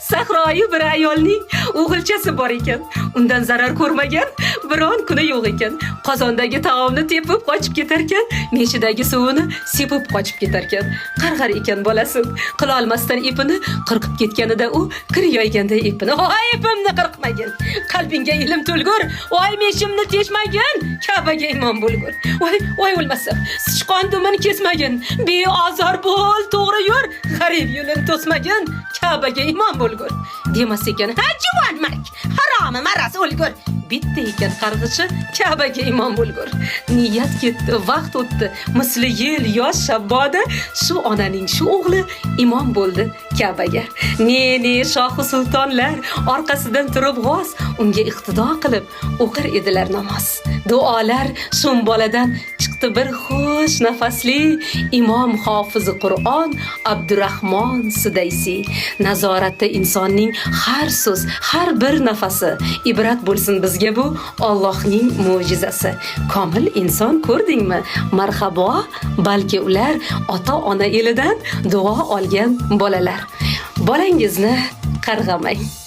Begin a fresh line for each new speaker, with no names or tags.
Sahroyi bir ayolning o'g'ilchasi bor ekan. Undan zarar ko'rmagan biron kuni yo'q ekan. Qozondagi taomni tepib qochib ketar ekan, meshidagi suvini sepib qochib ketar ekan. Qarg'ar ekan bolasi. Qila olmasdan ipini qirqib ketganida u kir yoyganda ipini, "Voy ipimni qirqmagin. Qalbingga ilm to'lgur. Voy meshimni teshmagin. Ka'baga imom bo'lgur. Voy o'lmasam. Sichqon dumini kesmagin. Beozor bo'l, to'g'ri yur. G'arib yo'lin to'smagin. Ka'baga imom bo'lgur." Demas ekan, "Ha juvon mark, haromi maras o'lgur." Bitta ekan qarg'ishi Ka'baga imom bo'lgur. Niyat ketdi, vaqt o'tdi. Misli yil yosh shabboda shu onaning shu o'g'li imom bo'ldi Ka'baga. Ne shohi sultonlar orqasidan turib g'oz unga iqtido qilib o'qir edilar namoz. Duolar shum boladan chiqdi bir xush nafasli imom hofizi Qur'on Abdurahmon Sudaysi. Nazoratda insonning har so'z, har bir nafasi ibrat bo'lsin bizga bu Allohning mo'jizasi. Komil inson ko'rdingmi? Marhabo, balki ular ota-ona elidan duo olgan bolalar. Bolangizni qarg'amang.